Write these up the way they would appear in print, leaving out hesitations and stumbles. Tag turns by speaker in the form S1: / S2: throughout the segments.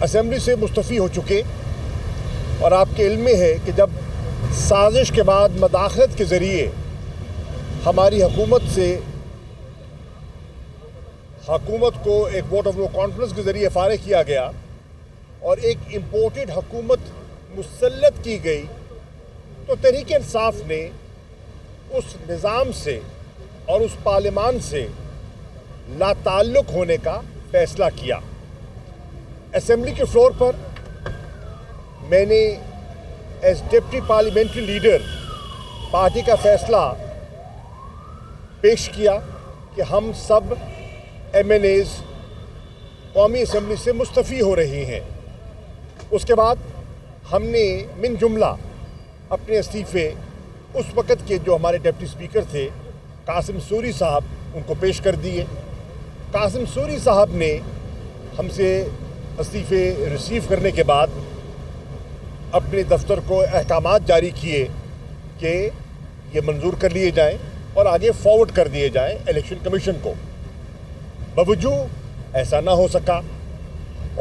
S1: Assembly سے مستعفی ہو چکے اور آپ کے علم میں ہے کہ جب سازش کے بعد مداخلت کے ذریعے ہماری حکومت کو ایک ووٹ آف نو کانفیڈنس کے ذریعے فارغ کیا گیا اور ایک امپورٹڈ حکومت مسلط کی گئی تو تحریک انصاف نے اس نظام سے اور اس پارلیمان سے لا تعلق ہونے کا فیصلہ کیا۔ اسمبلی کے فلور پر میں نے as deputy parliamentary leader party کا فیصلہ پیش کیا کہ ہم سب ایم این ایز قومی اسمبلی سے مستعفی ہو رہے ہیں۔ اس کے بعد ہم نے من جملہ اپنے استعفے اس وقت کے جو ہمارے ڈپٹی اسپیکر تھے قاسم سوری صاحب ان کو پیش کر دیے۔ قاسم سوری صاحب نے ہم سے استعفے ریسیو کرنے کے بعد اپنے دفتر کو احکامات جاری کیے کہ یہ منظور کر لیے جائیں اور آگے فارورڈ کر دیے جائیں الیکشن کمیشن کو۔ باوجود ایسا نہ ہو سکا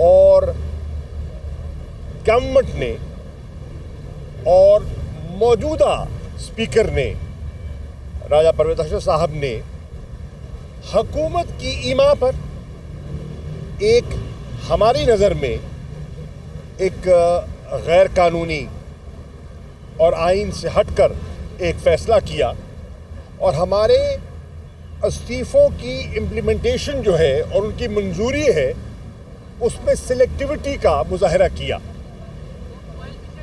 S1: اور گورنمنٹ نے اور موجودہ اسپیکر نے راجہ پرویز اختر صاحب نے حکومت کی ایما پر ایک ہماری نظر میں ایک غیر قانونی اور آئین سے ہٹ کر ایک فیصلہ کیا اور ہمارے استعفوں کی امپلیمنٹیشن جو ہے اور ان کی منظوری ہے اس میں سلیکٹیوٹی کا مظاہرہ کیا۔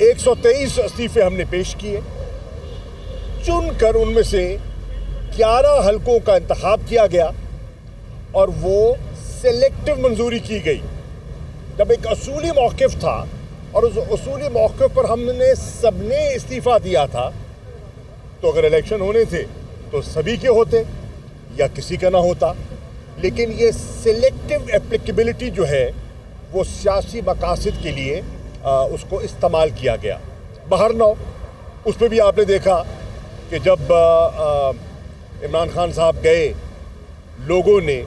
S1: 123 استعفے ہم نے پیش کیے، چن کر ان میں سے 11 حلقوں کا انتخاب کیا گیا اور وہ سلیکٹیو منظوری کی گئی۔ جب ایک اصولی موقف تھا اور اس اصولی موقف پر ہم نے سب نے استعفیٰ دیا تھا تو اگر الیکشن ہونے تھے تو سبھی کے ہوتے یا کسی کا نہ ہوتا، لیکن یہ سلیکٹیو اپلیکیبلٹی جو ہے وہ سیاسی مقاصد کے لیے اس کو استعمال کیا گیا۔ بہرنو اس پہ بھی آپ نے دیکھا کہ جب عمران خان صاحب گئے، لوگوں نے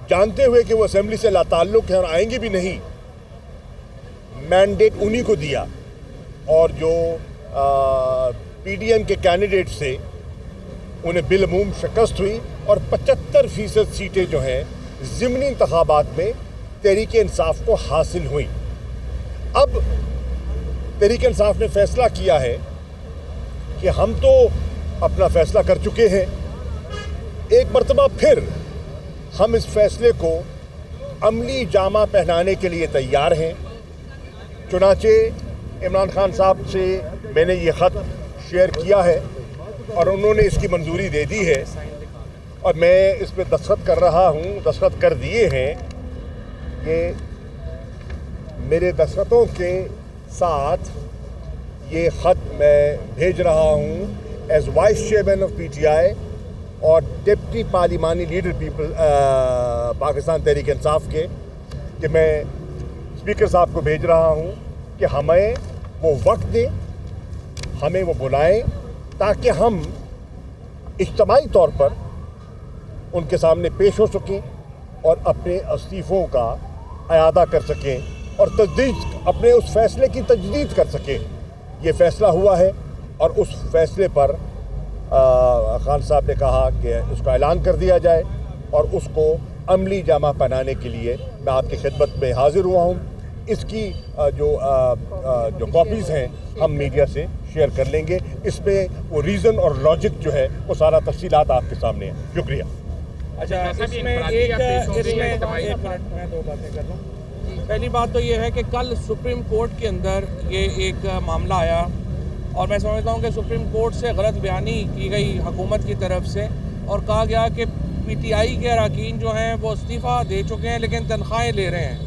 S1: جانتے ہوئے کہ وہ اسمبلی سے لا تعلق ہیں اور آئیں گے بھی نہیں، مینڈیٹ انہی کو دیا اور جو پی ڈی ایم کے کینڈیڈیٹ سے انہیں بالعموم شکست ہوئی اور 75% سیٹیں جو ہیں ضمنی انتخابات میں تحریک انصاف کو حاصل ہوئیں۔ اب تحریک انصاف نے فیصلہ کیا ہے کہ ہم تو اپنا فیصلہ کر چکے ہیں، ایک مرتبہ پھر ہم اس فیصلے کو عملی جامہ پہنانے کے لیے تیار ہیں۔ چنانچہ عمران خان صاحب سے میں نے یہ خط شیئر کیا ہے اور انہوں نے اس کی منظوری دے دی ہے اور میں اس پہ دستخط کر رہا ہوں، دستخط کر دیے ہیں کہ میرے دستخطوں کے ساتھ یہ خط میں بھیج رہا ہوں as vice chairman of P T I اور ڈپٹی پارلیمانی لیڈر پاکستان تحریک انصاف کے، کہ میں اسپیکر صاحب کو بھیج رہا ہوں کہ ہمیں وہ وقت دیں، ہمیں وہ بلائیں تاکہ ہم اجتماعی طور پر ان کے سامنے پیش ہو سکیں اور اپنے استعفوں کا اعادہ کر سکیں اور تجدید اپنے اس فیصلے کی تجدید کر سکیں۔ یہ فیصلہ ہوا ہے اور اس فیصلے پر خان صاحب نے کہا کہ اس کا اعلان کر دیا جائے اور اس کو عملی جامہ پہنانے کے لیے میں آپ کی خدمت میں حاضر ہوا ہوں۔ اس کی جو کاپیز ہیں ہم میڈیا سے شیئر کر لیں گے۔ اس میں وہ ریزن اور لاجک جو ہے وہ سارا تفصیلات آپ کے سامنے ہیں۔ شکریہ۔
S2: اچھا، اس میں میں 2 باتیں کر لوں۔ پہلی بات تو یہ ہے کہ کل سپریم کورٹ کے اندر یہ ایک معاملہ آیا اور میں سمجھتا ہوں کہ سپریم کورٹ سے غلط بیانی کی گئی حکومت کی طرف سے اور کہا گیا کہ پی ٹی آئی کے اراکین جو ہیں وہ استعفیٰ دے چکے ہیں لیکن تنخواہیں لے رہے ہیں۔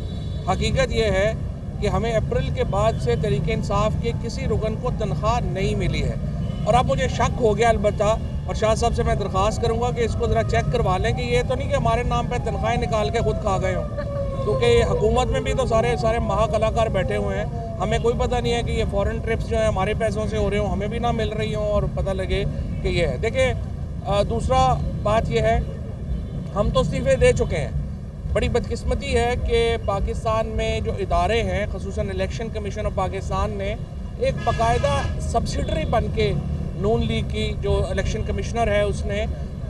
S2: حقیقت یہ ہے کہ ہمیں اپریل کے بعد سے تحریک انصاف کے کسی رکن کو تنخواہ نہیں ملی ہے اور اب مجھے شک ہو گیا البتہ، اور شاہ صاحب سے میں درخواست کروں گا کہ اس کو ذرا چیک کروا لیں کہ یہ تو نہیں کہ ہمارے نام پہ تنخواہیں نکال کے خود کھا گئے ہوں، کیونکہ حکومت میں بھی تو سارے مہا کلاکار بیٹھے ہوئے ہیں۔ ہمیں کوئی پتہ نہیں ہے کہ یہ فورن ٹرپس جو ہیں ہمارے پیسوں سے ہو رہے ہوں، ہمیں بھی نہ مل رہی ہوں اور پتہ لگے کہ یہ ہے۔ دیکھیں، دوسرا بات یہ ہے ہم تو استعفے دے چکے ہیں بڑی بدقسمتی ہے کہ پاکستان میں جو ادارے ہیں خصوصاً الیکشن کمیشن آف پاکستان نے ایک باقاعدہ سبسڈری بن کے نون لیگ کی جو الیکشن کمشنر ہے اس نے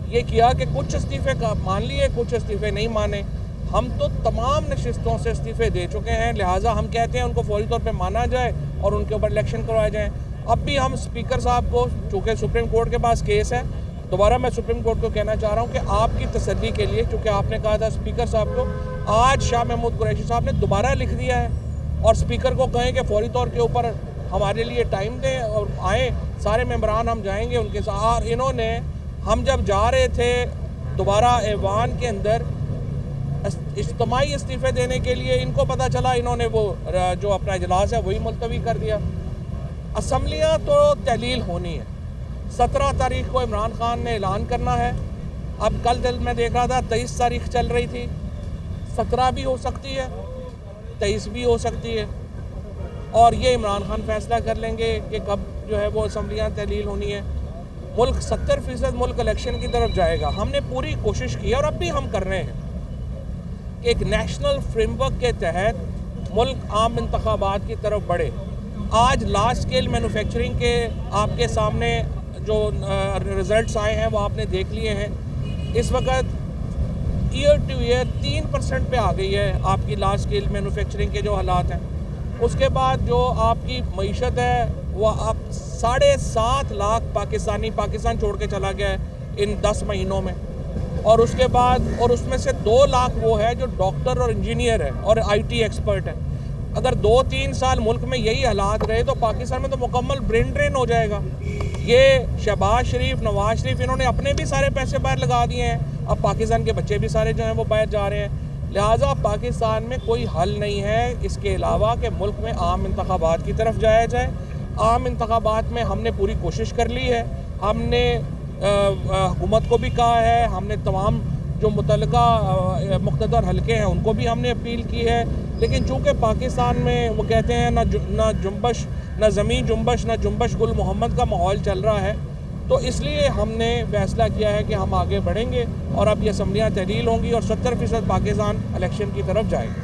S2: یہ کیا کہ کچھ استعفے مان لیے کچھ استعفے نہیں مانے. ہم تو تمام نشستوں سے استعفے دے چکے ہیں, لہٰذا ہم کہتے ہیں ان کو فوری طور پہ مانا جائے اور ان کے اوپر الیکشن کروائے جائیں. اب بھی ہم اسپیکر صاحب کو, چونکہ سپریم کورٹ کے پاس کیس ہے, دوبارہ میں سپریم کورٹ کو کہنا چاہ رہا ہوں کہ آپ کی تسلی کے لیے, چونکہ آپ نے کہا تھا اسپیکر صاحب کو, آج شاہ محمود قریشی صاحب نے دوبارہ لکھ دیا ہے اور اسپیکر کو کہیں کہ فوری طور کے اوپر ہمارے لیے ٹائم دیں اور آئیں, سارے ممبران ہم جائیں گے ان کے ساتھ. اور انہوں نے, ہم جب جا رہے تھے دوبارہ ایوان کے اندر اجتماعی استعفے دینے کے لیے, ان کو پتہ چلا انہوں نے وہ جو اپنا اجلاس ہے وہی ملتوی کر دیا. اسمبلیاں تو تحلیل ہونی ہے, 17 تاریخ کو عمران خان نے اعلان کرنا ہے. اب کل دل میں دیکھ رہا تھا 23 تاریخ چل رہی تھی, 17 بھی ہو سکتی ہے, 23 بھی ہو سکتی ہے, اور یہ عمران خان فیصلہ کر لیں گے کہ کب جو ہے وہ اسمبلیاں تحلیل ہونی ہے. ملک 70% ملک الیکشن کی طرف جائے گا. ہم نے پوری کوشش کی اور اب بھی ہم کر رہے ہیں کہ ایک نیشنل فریم ورک کے تحت ملک عام انتخابات کی طرف بڑھے. آج لارج اسکیل مینوفیکچرنگ کے آپ کے سامنے جو رزلٹس آئے ہیں وہ آپ نے دیکھ لیے ہیں. اس وقت ایئر ٹو ایئر 3% پہ آ گئی ہے آپ کی لارج اسکیل مینوفیکچرنگ کے جو حالات ہیں. اس کے بعد جو آپ کی معیشت ہے وہ آپ 7.5 لاکھ پاکستان چھوڑ کے چلا گیا ہے ان 10 مہینوں میں, اور اس کے بعد اور اس میں سے 2 لاکھ وہ ہے جو ڈاکٹر اور انجینئر ہے اور آئی ٹی ایکسپرٹ ہے. اگر 2-3 سال ملک میں یہی حالات رہے تو پاکستان میں تو مکمل برین ڈرین ہو جائے گا. یہ شہباز شریف, نواز شریف, انہوں نے اپنے بھی سارے پیسے باہر لگا دیے ہیں, اب پاکستان کے بچے بھی سارے جو ہیں وہ باہر جا رہے ہیں. لہٰذا پاکستان میں کوئی حل نہیں ہے اس کے علاوہ کہ ملک میں عام انتخابات کی طرف جایا جائے. عام انتخابات میں ہم نے پوری کوشش کر لی ہے. ہم نے حکومت کو بھی کہا ہے, ہم نے تمام جو متعلقہ مقتدر حلقے ہیں ان کو بھی ہم نے اپیل کی ہے, لیکن چونکہ پاکستان میں وہ کہتے ہیں نہ جنبش, نہ زمین جنبش, نہ جنبش گل محمد کا ماحول چل رہا ہے, تو اس لیے ہم نے فیصلہ کیا ہے کہ ہم آگے بڑھیں گے اور اب یہ اسمبلیاں تحلیل ہوں گی اور 70% پاکستان الیکشن کی طرف جائے گا.